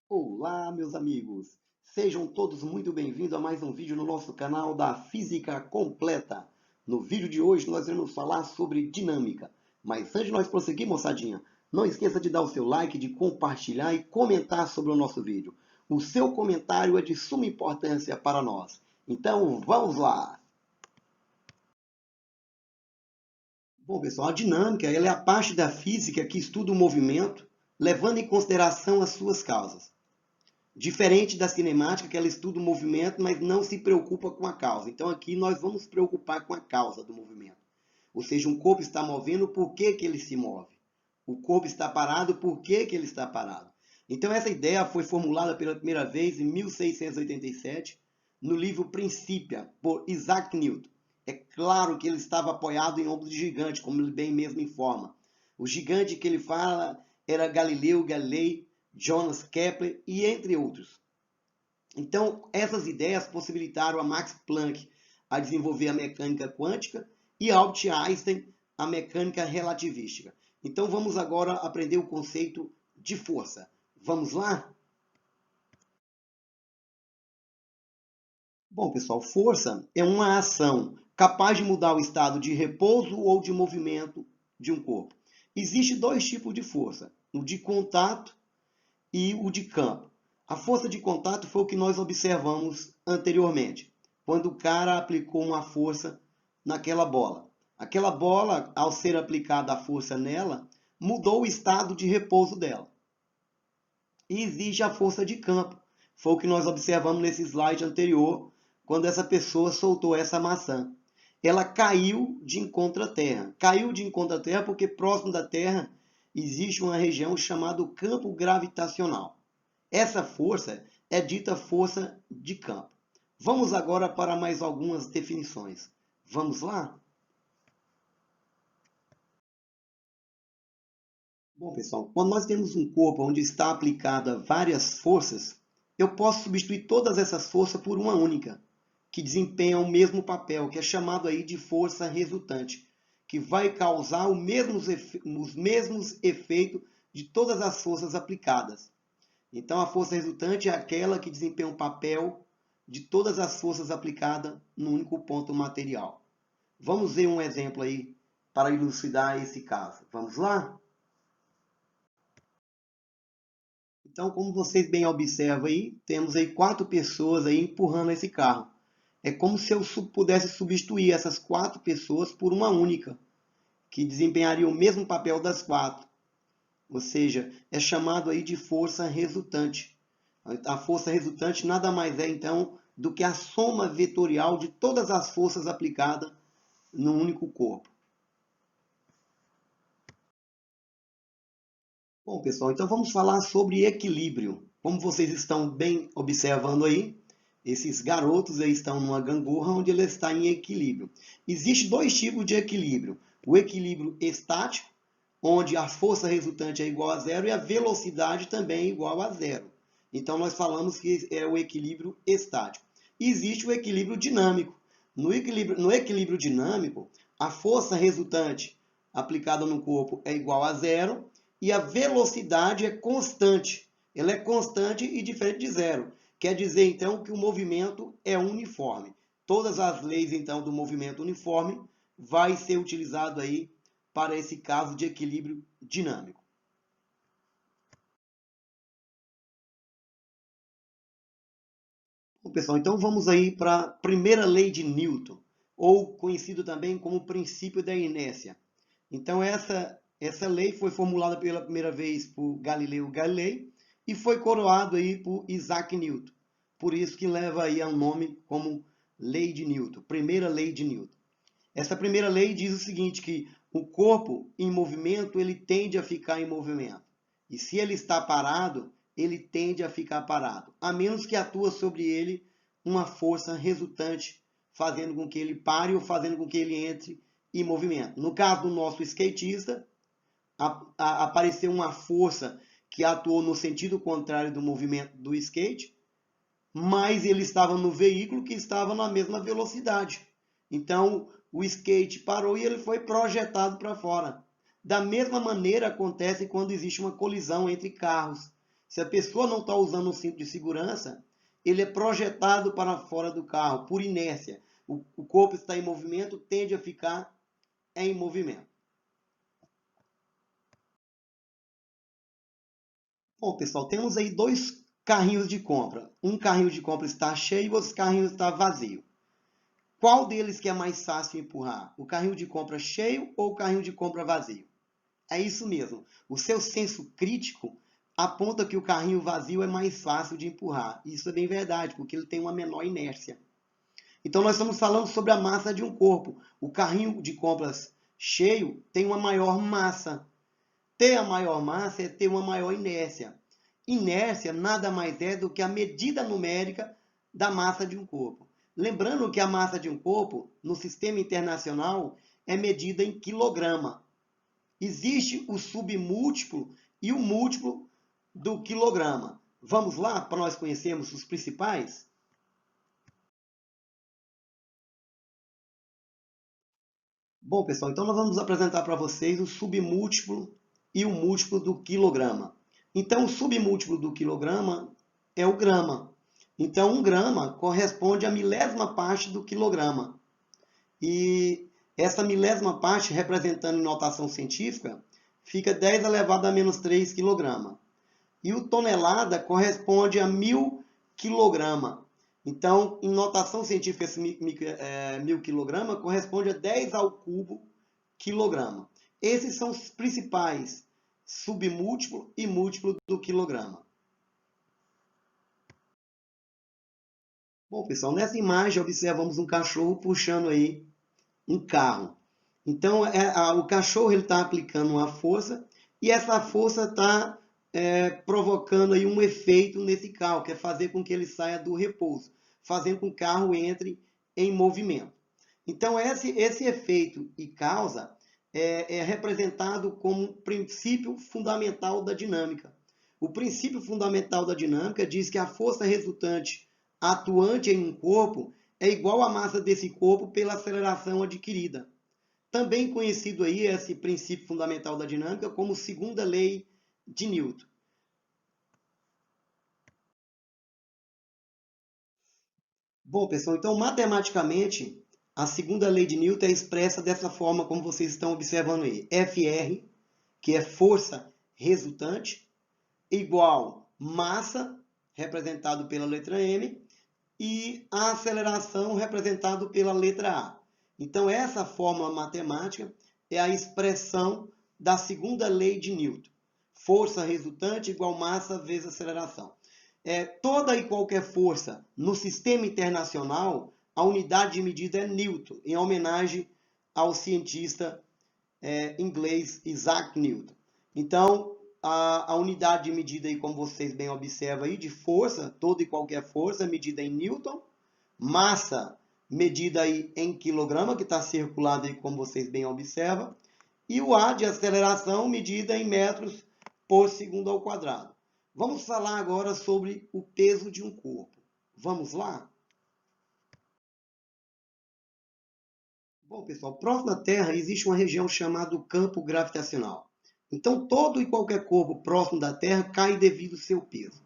Olá, meus amigos! Sejam todos muito bem-vindos a mais um vídeo no nosso canal da Física Completa. No vídeo de hoje nós iremos falar sobre dinâmica. Mas antes de nós prosseguir, moçadinha, não esqueça de dar o seu like, de compartilhar e comentar sobre o nosso vídeo. O seu comentário é de suma importância para nós. Então, vamos lá! Bom, pessoal, a dinâmica ela é a parte da física que estuda o movimento, levando em consideração as suas causas. Diferente da cinemática, que ela estuda o movimento, mas não se preocupa com a causa. Então aqui nós vamos nos preocupar com a causa do movimento. Ou seja, um corpo está movendo, por que, que ele se move? O corpo está parado, por que, que ele está parado? Então essa ideia foi formulada pela primeira vez em 1687, no livro Principia, por Isaac Newton. É claro que ele estava apoiado em ombros de gigante, como ele bem mesmo informa. O gigante que ele fala era Galileu Galilei, Johannes Kepler e entre outros. Então, essas ideias possibilitaram a Max Planck a desenvolver a mecânica quântica e a Albert Einstein a mecânica relativística. Então, vamos agora aprender o conceito de força. Vamos lá? Bom, pessoal, força é uma ação capaz de mudar o estado de repouso ou de movimento de um corpo. Existem dois tipos de força, o de contato e o de campo. A força de contato foi o que nós observamos anteriormente, quando o cara aplicou uma força naquela bola. Aquela bola, ao ser aplicada a força nela, mudou o estado de repouso dela. E existe a força de campo. Foi o que nós observamos nesse slide anterior, quando essa pessoa soltou essa maçã. Ela caiu de encontro à Terra. Caiu de encontro à Terra porque próximo da Terra existe uma região chamada campo gravitacional. Essa força é dita força de campo. Vamos agora para mais algumas definições. Vamos lá? Bom, pessoal, quando nós temos um corpo onde está aplicada várias forças, eu posso substituir todas essas forças por uma única, que desempenha o mesmo papel, que é chamado aí de força resultante, que vai causar os mesmos efeitos de todas as forças aplicadas. Então, a força resultante é aquela que desempenha o papel de todas as forças aplicadas no único ponto material. Vamos ver um exemplo aí para elucidar esse caso. Vamos lá? Então, como vocês bem observam aí, temos aí 4 pessoas aí empurrando esse carro. É como se eu pudesse substituir essas 4 pessoas por uma única, que desempenharia o mesmo papel das 4. Ou seja, é chamado aí de força resultante. A força resultante nada mais é, então, do que a soma vetorial de todas as forças aplicadas no único corpo. Bom, pessoal, então vamos falar sobre equilíbrio. Como vocês estão bem observando aí, esses garotos aí estão numa gangorra onde ele está em equilíbrio. Existem dois tipos de equilíbrio. O equilíbrio estático, onde a força resultante é igual a zero e a velocidade também é igual a zero. Então, nós falamos que é o equilíbrio estático. E existe o equilíbrio dinâmico. No equilíbrio dinâmico, a força resultante aplicada no corpo é igual a zero e a velocidade é constante. Ela é constante e diferente de zero. Quer dizer, então, que o movimento é uniforme. Todas as leis, então, do movimento uniforme vai ser utilizado aí para esse caso de equilíbrio dinâmico. Bom, pessoal, então vamos aí para a primeira lei de Newton, ou conhecido também como princípio da inércia. Então essa lei foi formulada pela primeira vez por Galileu Galilei e foi coroado aí por Isaac Newton. Por isso que leva aí o nome como lei de Newton, primeira lei de Newton. Essa primeira lei diz o seguinte, que o corpo em movimento, ele tende a ficar em movimento. E se ele está parado, ele tende a ficar parado, a menos que atua sobre ele uma força resultante, fazendo com que ele pare ou fazendo com que ele entre em movimento. No caso do nosso skatista, apareceu uma força que atuou no sentido contrário do movimento do skate, mas ele estava no veículo que estava na mesma velocidade. Então, o skate parou e ele foi projetado para fora. Da mesma maneira acontece quando existe uma colisão entre carros. Se a pessoa não está usando o cinto de segurança, ele é projetado para fora do carro por inércia. O corpo está em movimento, tende a ficar em movimento. Bom, pessoal, temos aí dois carrinhos de compra. Um carrinho de compra está cheio e o outro carrinho está vazio. Qual deles que é mais fácil empurrar? O carrinho de compra cheio ou o carrinho de compra vazio? É isso mesmo. O seu senso crítico aponta que o carrinho vazio é mais fácil de empurrar. Isso é bem verdade, porque ele tem uma menor inércia. Então, nós estamos falando sobre a massa de um corpo. O carrinho de compras cheio tem uma maior massa. Ter a maior massa é ter uma maior inércia. Inércia nada mais é do que a medida numérica da massa de um corpo. Lembrando que a massa de um corpo, no sistema internacional, é medida em quilograma. Existe o submúltiplo e o múltiplo do quilograma. Vamos lá para nós conhecermos os principais? Bom, pessoal, então nós vamos apresentar para vocês o submúltiplo e o múltiplo do quilograma. Então, o submúltiplo do quilograma é o grama. Então, 1 grama corresponde à milésima parte do quilograma. E essa milésima parte, representando em notação científica, fica 10 elevado a menos 3 kg. E o tonelada corresponde a 1000 kg. Então, em notação científica, esse 1000 kg corresponde a 10 ao cubo quilograma. Esses são os principais submúltiplo e múltiplo do quilograma. Bom, pessoal, nessa imagem observamos um cachorro puxando aí um carro. Então, o cachorro está aplicando uma força e essa força está provocando aí um efeito nesse carro, que é fazer com que ele saia do repouso, fazendo com que o carro entre em movimento. Então, esse efeito e causa é representado como princípio fundamental da dinâmica. O princípio fundamental da dinâmica diz que a força resultante atuante em um corpo é igual à massa desse corpo pela aceleração adquirida. Também conhecido aí esse princípio fundamental da dinâmica como segunda lei de Newton. Bom, pessoal, então matematicamente a segunda lei de Newton é expressa dessa forma como vocês estão observando aí. Fr, que é força resultante, igual massa, representado pela letra m, e a aceleração representado pela letra A. Então, essa fórmula matemática é a expressão da segunda lei de Newton. Força resultante igual massa vezes aceleração. Toda e qualquer força no sistema internacional, a unidade de medida é Newton, em homenagem ao cientista inglês Isaac Newton. Então, a unidade de medida, aí, como vocês bem observam, aí, de força, toda e qualquer força, medida em Newton, massa, medida aí em quilograma, que está circulado aí, como vocês bem observam, e o A de aceleração, medida em metros por segundo ao quadrado. Vamos falar agora sobre o peso de um corpo. Vamos lá? Bom, pessoal, próximo à Terra existe uma região chamada campo gravitacional. Então, todo e qualquer corpo próximo da Terra cai devido ao seu peso.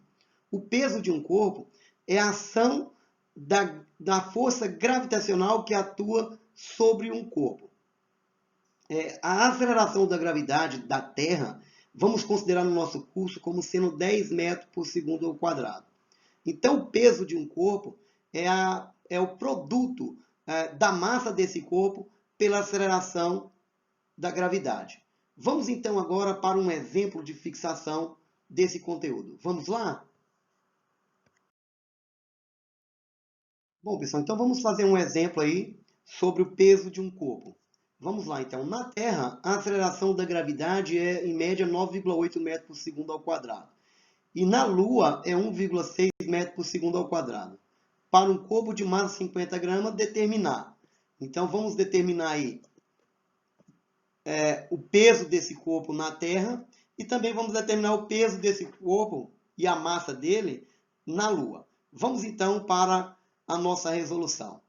O peso de um corpo é a ação da força gravitacional que atua sobre um corpo. A aceleração da gravidade da Terra, vamos considerar no nosso curso como sendo 10 metros por segundo ao quadrado. Então, o peso de um corpo é o produto da massa desse corpo pela aceleração da gravidade. Vamos então agora para um exemplo de fixação desse conteúdo. Vamos lá? Bom, pessoal, então vamos fazer um exemplo aí sobre o peso de um corpo. Vamos lá, então. Na Terra, a aceleração da gravidade é, em média, 9,8 metros por segundo ao quadrado. E na Lua é 1,6 metros por segundo ao quadrado. Para um corpo de massa 50 gramas, determinar. Então, vamos determinar aí o peso desse corpo na Terra e também vamos determinar o peso desse corpo e a massa dele na Lua. Vamos então para a nossa resolução.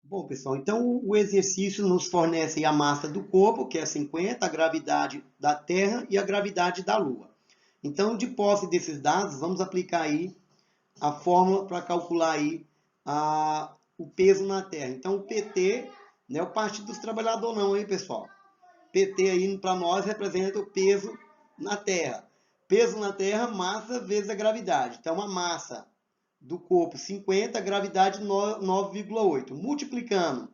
Bom, pessoal, então o exercício nos fornece a massa do corpo, que é 50, a gravidade da Terra e a gravidade da Lua. Então, de posse desses dados, vamos aplicar aí a fórmula para calcular aí o peso na Terra. Então, o PT, não é o Partido dos Trabalhadores não, hein, pessoal? PT aí para nós representa o peso na Terra. Peso na Terra, massa vezes a gravidade. Então, a massa do corpo 50, gravidade 9,8. Multiplicando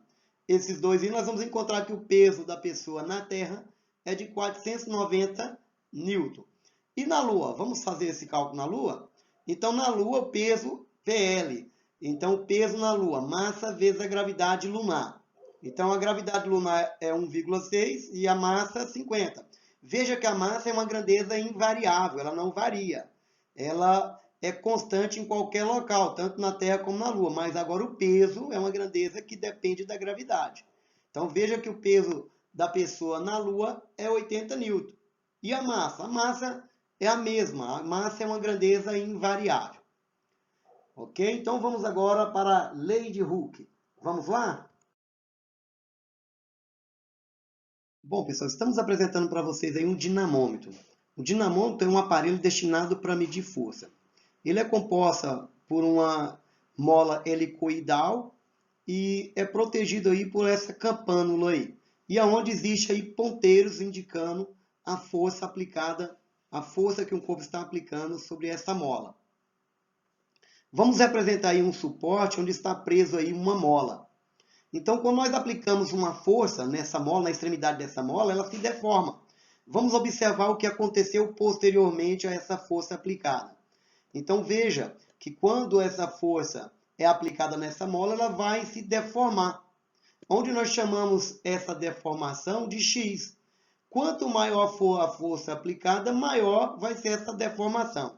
esses dois, nós vamos encontrar que o peso da pessoa na Terra é de 490 newton. E na Lua? Vamos fazer esse cálculo na Lua? Então, na Lua, o peso PL. Então, o peso na Lua, massa vezes a gravidade lunar. Então, a gravidade lunar é 1,6 e a massa 50. Veja que a massa é uma grandeza invariável, ela não varia. Ela é constante em qualquer local, tanto na Terra como na Lua. Mas agora o peso é uma grandeza que depende da gravidade. Então, veja que o peso da pessoa na Lua é 80 newton. E a massa? A massa é a mesma. A massa é uma grandeza invariável. Ok? Então, vamos agora para a lei de Hooke. Vamos lá? Bom, pessoal, estamos apresentando para vocês aí um dinamômetro. O dinamômetro é um aparelho destinado para medir força. Ele é composto por uma mola helicoidal e é protegido aí por essa campânula aí. E aonde existe aí ponteiros indicando a força aplicada, a força que o corpo está aplicando sobre essa mola. Vamos representar aí um suporte onde está preso aí uma mola. Então, quando nós aplicamos uma força nessa mola, na extremidade dessa mola, ela se deforma. Vamos observar o que aconteceu posteriormente a essa força aplicada. Então, veja que quando essa força é aplicada nessa mola, ela vai se deformar. Onde nós chamamos essa deformação de X. Quanto maior for a força aplicada, maior vai ser essa deformação.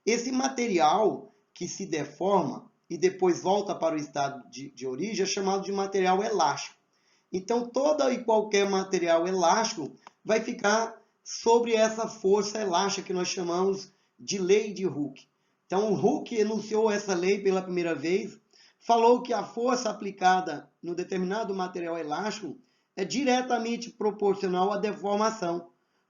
Esse material que se deforma e depois volta para o estado de origem é chamado de material elástico. Então, todo e qualquer material elástico vai ficar sobre essa força elástica que nós chamamos de lei de Hooke. Então, Hooke enunciou essa lei pela primeira vez, falou que a força aplicada no determinado material elástico é diretamente proporcional à deformação.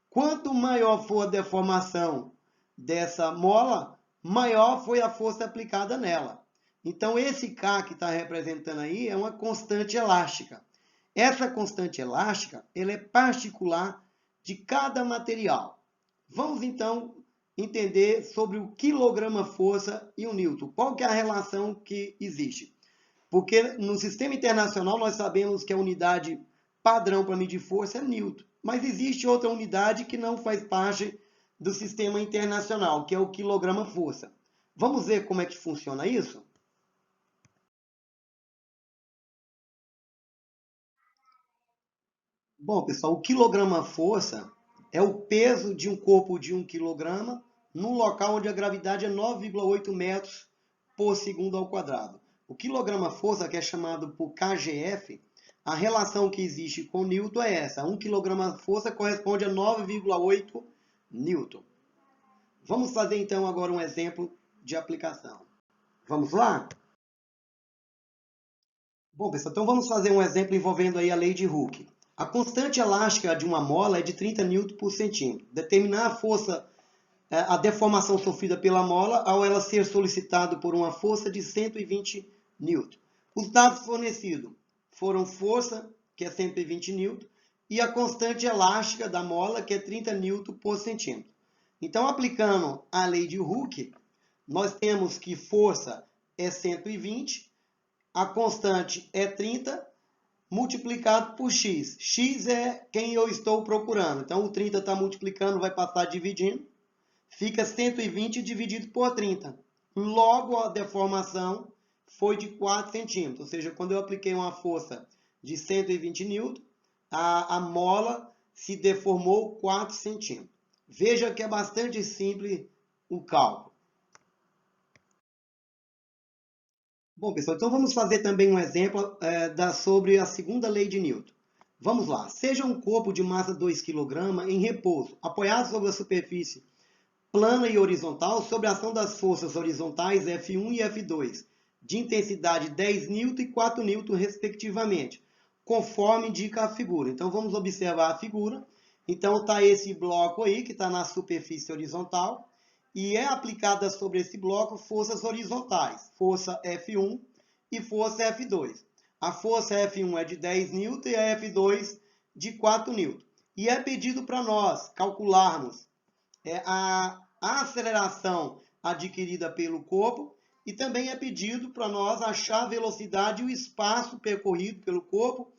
Quanto maior for a deformação dessa mola, maior foi a força aplicada nela. Então, esse K que está representando aí é uma constante elástica. Essa constante elástica ela é particular de cada material. Vamos, então, entender sobre o quilograma-força e o Newton. Qual que é a relação que existe? Porque no sistema internacional nós sabemos que a unidade padrão para medir força é Newton. Mas existe outra unidade que não faz parte do sistema internacional, que é o quilograma-força. Vamos ver como é que funciona isso? Bom, pessoal, o quilograma-força é o peso de um corpo de 1 quilograma num local onde a gravidade é 9,8 metros por segundo ao quadrado. O quilograma-força, que é chamado por KGF, a relação que existe com Newton é essa. 1 quilograma-força corresponde a 9,8 Newton. Vamos fazer então agora um exemplo de aplicação. Vamos lá? Bom, pessoal, então vamos fazer um exemplo envolvendo aí a lei de Hooke. A constante elástica de uma mola é de 30 newton por centímetro. Determinar a força, a deformação sofrida pela mola ao ela ser solicitado por uma força de 120 newton. Os dados fornecidos foram força, que é 120 newton, e a constante elástica da mola, que é 30 newton por centímetro. Então, aplicando a lei de Hooke, nós temos que força é 120, a constante é 30, multiplicado por x. X é quem eu estou procurando. Então, o 30 está multiplicando, vai passar dividindo. Fica 120 dividido por 30. Logo, a deformação foi de 4 centímetros. Ou seja, quando eu apliquei uma força de 120 newton, a mola se deformou 4 centímetros. Veja que é bastante simples o cálculo. Bom, pessoal, então vamos fazer também um exemplo sobre a segunda lei de Newton. Vamos lá. Seja um corpo de massa 2 kg em repouso, apoiado sobre a superfície plana e horizontal, sob a ação das forças horizontais F1 e F2, de intensidade 10 N e 4 N, respectivamente, conforme indica a figura. Então, vamos observar a figura. Então, está esse bloco aí, que está na superfície horizontal, e é aplicada sobre esse bloco forças horizontais, força F1 e força F2. A força F1 é de 10 N e a F2 de 4 N. E é pedido para nós calcularmos a aceleração adquirida pelo corpo e também é pedido para nós achar a velocidade e o espaço percorrido pelo corpo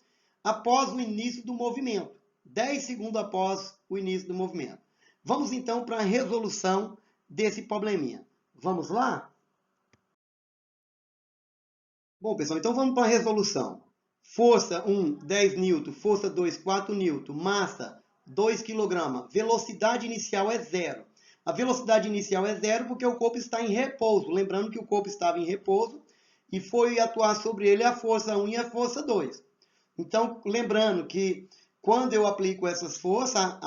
após o início do movimento, 10 segundos após o início do movimento. Vamos então para a resolução desse probleminha. Vamos lá? Bom, pessoal, então vamos para a resolução. Força 1, 10 N, força 2, 4 N, massa 2 kg, velocidade inicial é 0. A velocidade inicial é 0 porque o corpo está em repouso. Lembrando que o corpo estava em repouso e foi atuar sobre ele a força 1 e a força 2. Então, lembrando que quando eu aplico essas forças,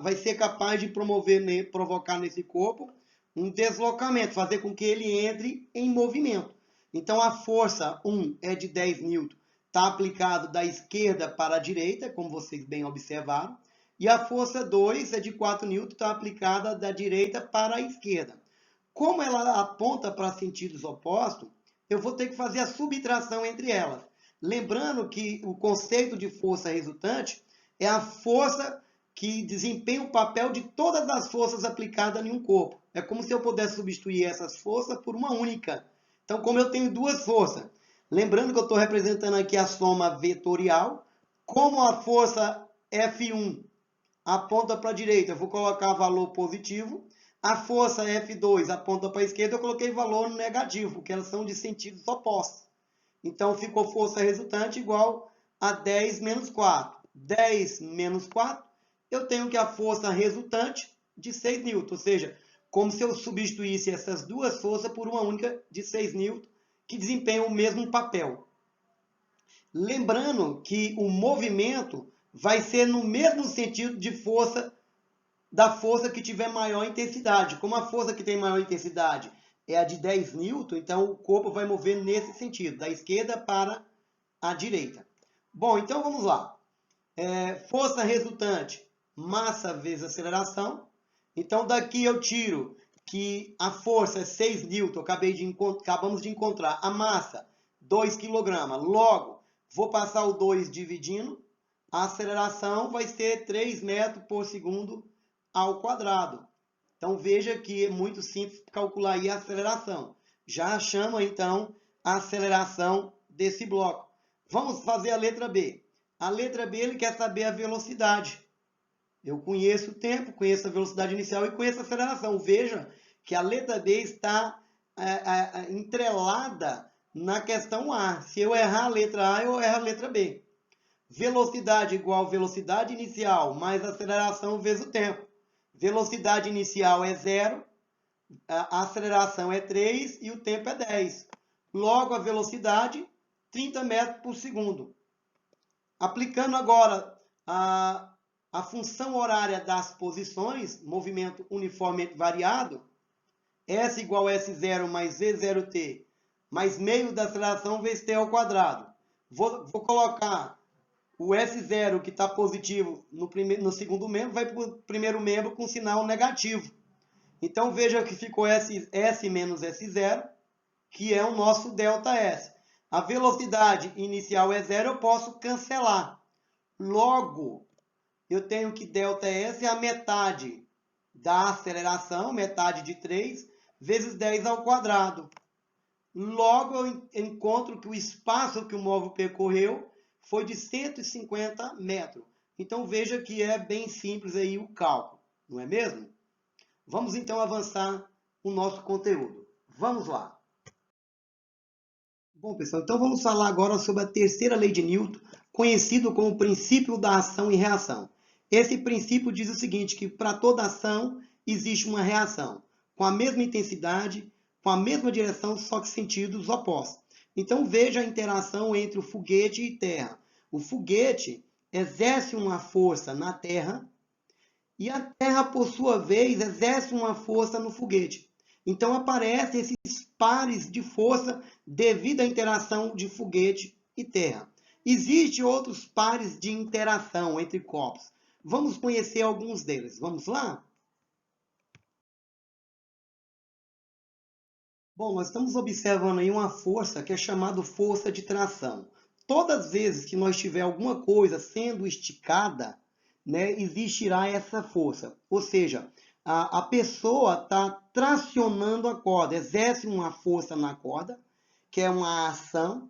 vai ser capaz de provocar nesse corpo um deslocamento, fazer com que ele entre em movimento. Então, a força 1 é de 10 N, está aplicado da esquerda para a direita, como vocês bem observaram. E a força 2 é de 4 N, está aplicada da direita para a esquerda. Como ela aponta para sentidos opostos, eu vou ter que fazer a subtração entre elas. Lembrando que o conceito de força resultante é a força que desempenha o papel de todas as forças aplicadas em um corpo. É como se eu pudesse substituir essas forças por uma única. Então, como eu tenho duas forças, lembrando que eu estou representando aqui a soma vetorial, como a força F1 aponta para a direita, eu vou colocar valor positivo. A força F2 aponta para a esquerda, eu coloquei valor negativo, porque elas são de sentidos opostos. Então, ficou força resultante igual a 10 menos 4. 10 menos 4, eu tenho que a força resultante de 6 N, ou seja, como se eu substituísse essas duas forças por uma única de 6 N, que desempenham o mesmo papel. Lembrando que o movimento vai ser no mesmo sentido de força, da força que tiver maior intensidade. Como a força que tem maior intensidade é a de 10 N, então o corpo vai mover nesse sentido, da esquerda para a direita. Bom, então vamos lá. Força resultante, massa vezes aceleração. Então daqui eu tiro que a força é 6 N, acabamos de encontrar. A massa, 2 kg. Logo, vou passar o 2 dividindo. A aceleração vai ser 3 metros por segundo ao quadrado. Então veja que é muito simples calcular aí a aceleração. Já achamos então a aceleração desse bloco. Vamos fazer a letra B. A letra B ele quer saber a velocidade. Eu conheço o tempo, conheço a velocidade inicial e conheço a aceleração. Veja que a letra B está entrelada na questão A. Se eu errar a letra A, eu erro a letra B. Velocidade igual velocidade inicial mais aceleração vezes o tempo. Velocidade inicial é 0, a aceleração é 3 e o tempo é 10. Logo, a velocidade, 30 metros por segundo. Aplicando agora a função horária das posições, movimento uniformemente variado, S igual a S0 mais V0t, mais meio da aceleração vezes t ao quadrado. Vou colocar o S0, que está positivo no segundo membro, vai para o primeiro membro com sinal negativo. Então, veja que ficou S menos S0, que é o nosso ΔS. A velocidade inicial é 0, eu posso cancelar. Logo, eu tenho que ΔS é a metade da aceleração, metade de 3, vezes 10 ao quadrado. Logo, eu encontro que o espaço que o móvel percorreu foi de 150 metros. Então, veja que é bem simples aí o cálculo, não é mesmo? Vamos então avançar o nosso conteúdo. Vamos lá. Bom, pessoal, então vamos falar agora sobre a terceira lei de Newton, conhecido como o princípio da ação e reação. Esse princípio diz o seguinte, que para toda ação existe uma reação, com a mesma intensidade, com a mesma direção, só que sentidos opostos. Então veja a interação entre o foguete e terra. O foguete exerce uma força na terra e a terra, por sua vez, exerce uma força no foguete. Então aparecem esses pares de força devido à interação de foguete e Terra. Existem outros pares de interação entre corpos. Vamos conhecer alguns deles. Vamos lá? Bom, nós estamos observando aí uma força que é chamada força de tração. Todas as vezes que nós tiver alguma coisa sendo esticada, né, existirá essa força. Ou seja, a pessoa está tracionando a corda, exerce uma força na corda, que é uma ação,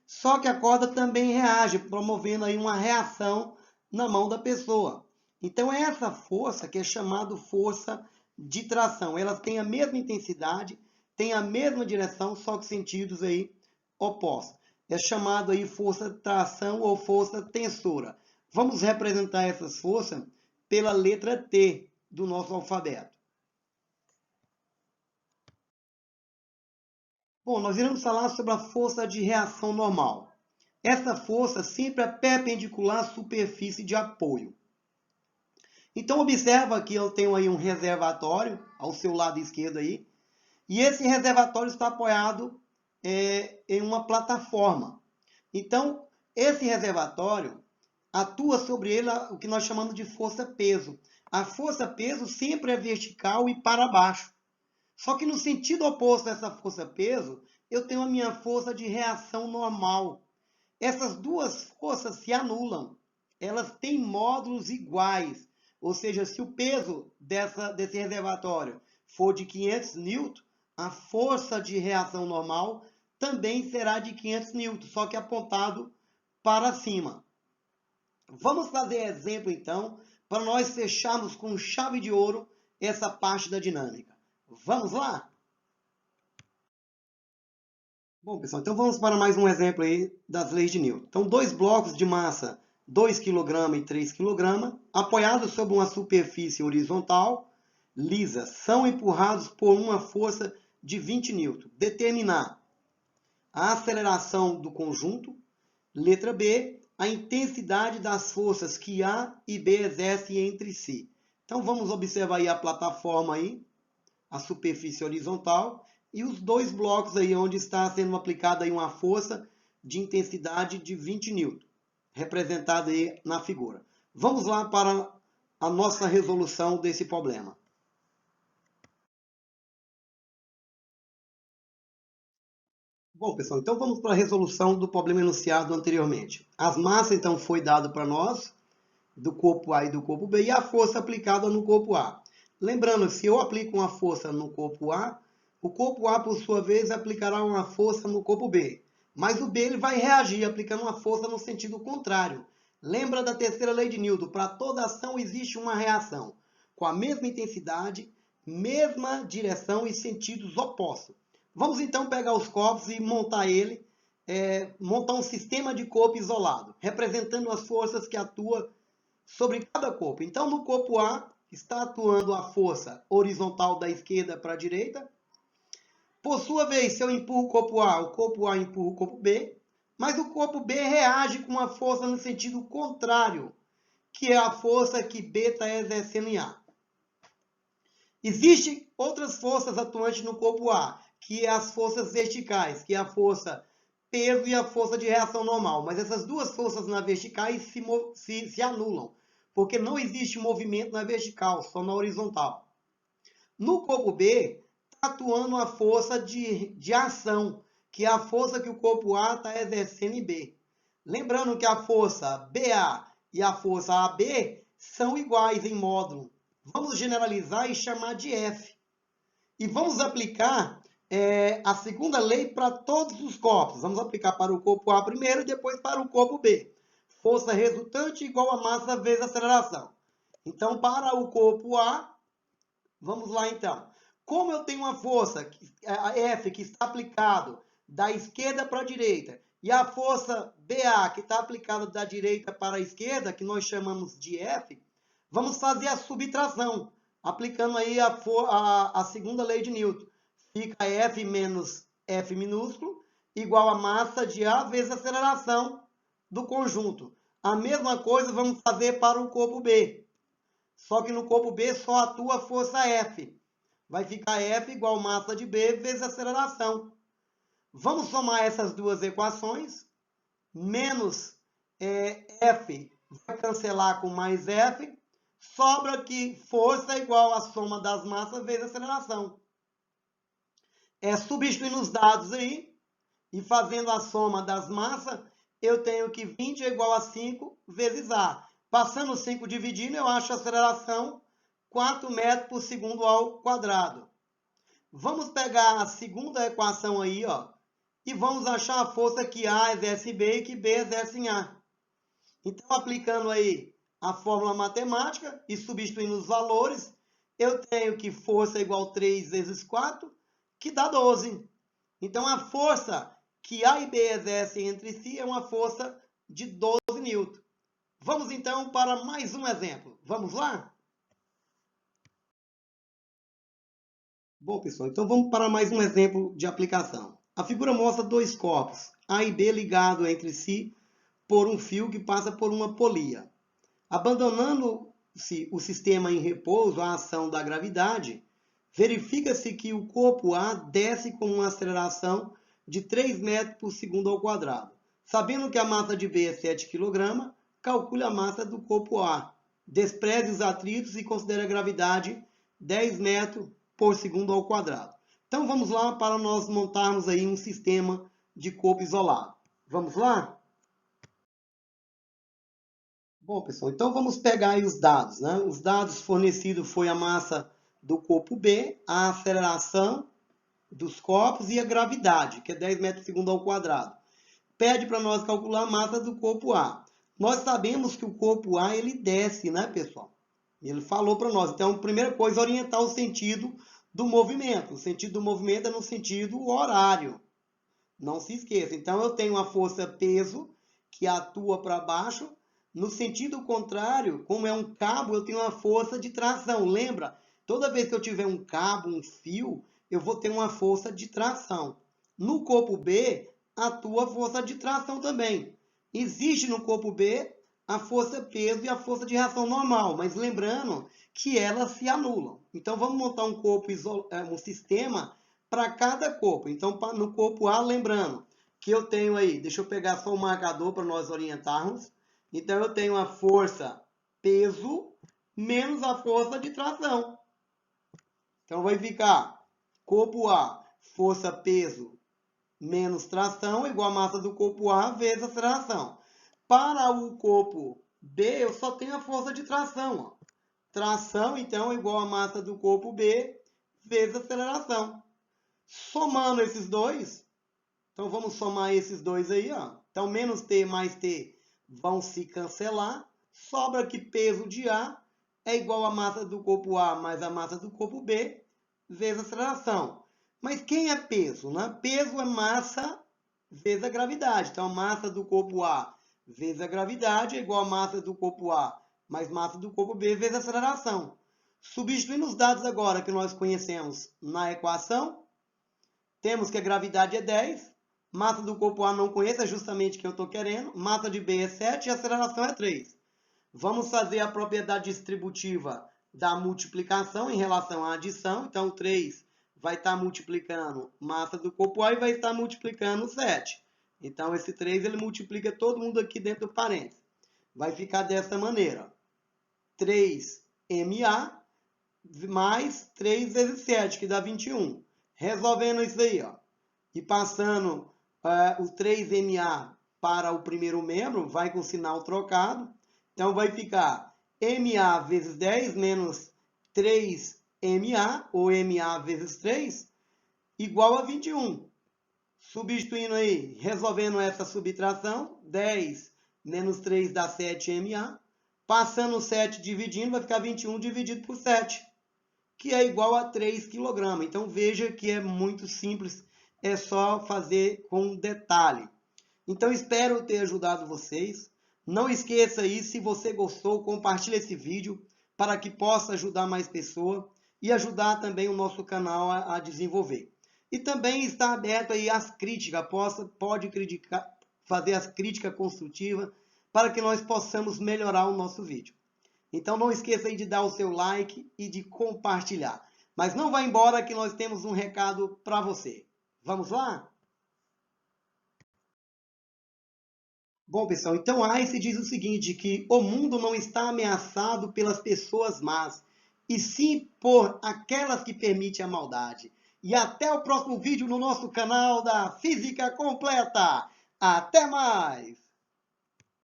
só que a corda também reage, promovendo aí uma reação na mão da pessoa. Então, é essa força que é chamada força de tração. Elas têm a mesma intensidade, têm a mesma direção, só que sentidos aí opostos. É chamado aí força de tração ou força tensora. Vamos representar essas forças pela letra T do nosso alfabeto. Bom, nós iremos falar sobre a força de reação normal. Essa força sempre é perpendicular à superfície de apoio. Então observa que eu tenho aí um reservatório ao seu lado esquerdo aí, e esse reservatório está apoiado em uma plataforma. Então esse reservatório atua sobre ele o que nós chamamos de força-peso. A força-peso sempre é vertical e para baixo. Só que no sentido oposto dessa força-peso, eu tenho a minha força de reação normal. Essas duas forças se anulam. Elas têm módulos iguais. Ou seja, se o peso desse reservatório for de 500 newtons, a força de reação normal também será de 500 newtons, só que apontado para cima. Vamos fazer exemplo, então, para nós fecharmos com chave de ouro essa parte da dinâmica. Vamos lá? Bom, pessoal, então vamos para mais um exemplo aí das leis de Newton. Então, dois blocos de massa 2 kg e 3 kg, apoiados sobre uma superfície horizontal, lisa, são empurrados por uma força de 20 N. Determinar a aceleração do conjunto. Letra B, a intensidade das forças que A e B exercem entre si. Então, vamos observar aí a plataforma aí, a superfície horizontal, e os dois blocos aí onde está sendo aplicada aí uma força de intensidade de 20 N, representada aí na figura. Vamos lá para a nossa resolução desse problema. Bom, pessoal, então vamos para a resolução do problema enunciado anteriormente. As massas, então, foi dado para nós, do corpo A e do corpo B, e a força aplicada no corpo A. Lembrando, se eu aplico uma força no corpo A, o corpo A, por sua vez, aplicará uma força no corpo B. Mas o B ele vai reagir aplicando uma força no sentido contrário. Lembra da terceira lei de Newton? Para toda ação existe uma reação, com a mesma intensidade, mesma direção e sentidos opostos. Vamos então pegar os corpos e montar montar um sistema de corpo isolado, representando as forças que atuam sobre cada corpo. Então, no corpo A, está atuando a força horizontal da esquerda para a direita. Por sua vez, se eu empurro o corpo A empurra o corpo B, mas o corpo B reage com uma força no sentido contrário, que é a força que B está exercendo em A. Existem outras forças atuantes no corpo A, que é as forças verticais, que é a força peso e a força de reação normal. Mas essas duas forças na verticais se anulam, porque não existe movimento na vertical, só na horizontal. No corpo B, está atuando a força de ação, que é a força que o corpo A está exercendo em B. Lembrando que a força BA e a força AB são iguais em módulo. Vamos generalizar e chamar de F. E vamos aplicar a segunda lei para todos os corpos. Vamos aplicar para o corpo A primeiro e depois para o corpo B. Força resultante igual a massa vezes aceleração. Então, para o corpo A, vamos lá então. Como eu tenho uma força, a F, que está aplicado da esquerda para a direita, e a força BA, que está aplicada da direita para a esquerda, que nós chamamos de F, vamos fazer a subtração, aplicando aí a segunda lei de Newton. Fica F menos F minúsculo, igual a massa de A vezes a aceleração do conjunto. A mesma coisa vamos fazer para o corpo B. Só que no corpo B só atua a força F. Vai ficar F igual massa de B vezes aceleração. Vamos somar essas duas equações. Menos F vai cancelar com mais F. Sobra aqui força igual a soma das massas vezes aceleração. Substituindo os dados aí e fazendo a soma das massas, eu tenho que 20 é igual a 5 vezes A. Passando 5 dividindo, eu acho a aceleração 4 metros por segundo ao quadrado. Vamos pegar a segunda equação aí, ó, e vamos achar a força que A exerce em B e que B exerce em A. Então, aplicando aí a fórmula matemática e substituindo os valores, eu tenho que força é igual a 3 vezes 4, que dá 12. Então, a força que A e B exercem entre si é uma força de 12 newtons. Vamos então para mais um exemplo. Vamos lá? Bom, pessoal, então vamos para mais um exemplo de aplicação. A figura mostra dois corpos, A e B ligados entre si por um fio que passa por uma polia. Abandonando-se o sistema em repouso à ação da gravidade, verifica-se que o corpo A desce com uma aceleração de 3 metros por segundo ao quadrado. Sabendo que a massa de B é 7 kg, calcule a massa do corpo A. Despreze os atritos e considere a gravidade 10 metros por segundo ao quadrado. Então vamos lá para nós montarmos aí um sistema de corpo isolado. Vamos lá? Bom, pessoal, então vamos pegar aí os dados, né? Os dados fornecidos foi a massa do corpo B, a aceleração dos corpos e a gravidade, que é 10 metros por segundo ao quadrado. Pede para nós calcular a massa do corpo A. Nós sabemos que o corpo A ele desce, né, pessoal? Ele falou para nós. Então, a primeira coisa é orientar o sentido do movimento. O sentido do movimento é no sentido horário. Não se esqueça. Então, eu tenho a força peso que atua para baixo. No sentido contrário, como é um cabo, eu tenho uma força de tração. Lembra? Toda vez que eu tiver um cabo, um fio, eu vou ter uma força de tração. No corpo B, atua a força de tração também. Existe no corpo B a força peso e a força de reação normal, mas lembrando que elas se anulam. Então vamos montar um corpo um sistema para cada corpo. Então no corpo A, lembrando que eu tenho aí, deixa eu pegar só o marcador para nós orientarmos. Então eu tenho a força peso menos a força de tração. Então vai ficar corpo A, força peso menos tração igual a massa do corpo A vezes aceleração. Para o corpo B, eu só tenho a força de tração. Ó. Tração, então, é igual a massa do corpo B vezes aceleração. Somando esses dois, então vamos somar esses dois aí. Ó. Então, menos T mais T vão se cancelar. Sobra que peso de A é igual a massa do corpo A mais a massa do corpo B vezes aceleração. Mas quem é peso? Né? Peso é massa vezes a gravidade. Então, a massa do corpo A vezes a gravidade é igual a massa do corpo A mais massa do corpo B vezes a aceleração. Substituindo os dados agora que nós conhecemos na equação, temos que a gravidade é 10, massa do corpo A não conheço, é justamente o que eu estou querendo, massa de B é 7 e a aceleração é 3. Vamos fazer a propriedade distributiva da multiplicação em relação à adição. Então, 3 vai estar multiplicando massa do corpo A e vai estar multiplicando 7. Então, esse 3 ele multiplica todo mundo aqui dentro do parênteses. Vai ficar dessa maneira. 3MA mais 3 vezes 7, que dá 21. Resolvendo isso aí, ó, e passando o 3MA para o primeiro membro, vai com sinal trocado. Então, vai ficar MA vezes 10 menos 3MA, ou MA vezes 3, igual a 21. Substituindo aí, resolvendo essa subtração, 10 menos 3 dá 7MA. Passando o 7 dividindo, vai ficar 21 dividido por 7, que é igual a 3 kg. Então, veja que é muito simples, é só fazer com um detalhe. Então, espero ter ajudado vocês. Não esqueça aí, se você gostou, compartilhe esse vídeo para que possa ajudar mais pessoas e ajudar também o nosso canal a desenvolver. E também está aberto aí às críticas, pode criticar, fazer as críticas construtivas para que nós possamos melhorar o nosso vídeo. Então não esqueça aí de dar o seu like e de compartilhar. Mas não vá embora que nós temos um recado para você. Vamos lá? Bom, pessoal, então Einstein diz o seguinte, que o mundo não está ameaçado pelas pessoas más, e sim por aquelas que permitem a maldade. E até o próximo vídeo no nosso canal da Física Completa. Até mais!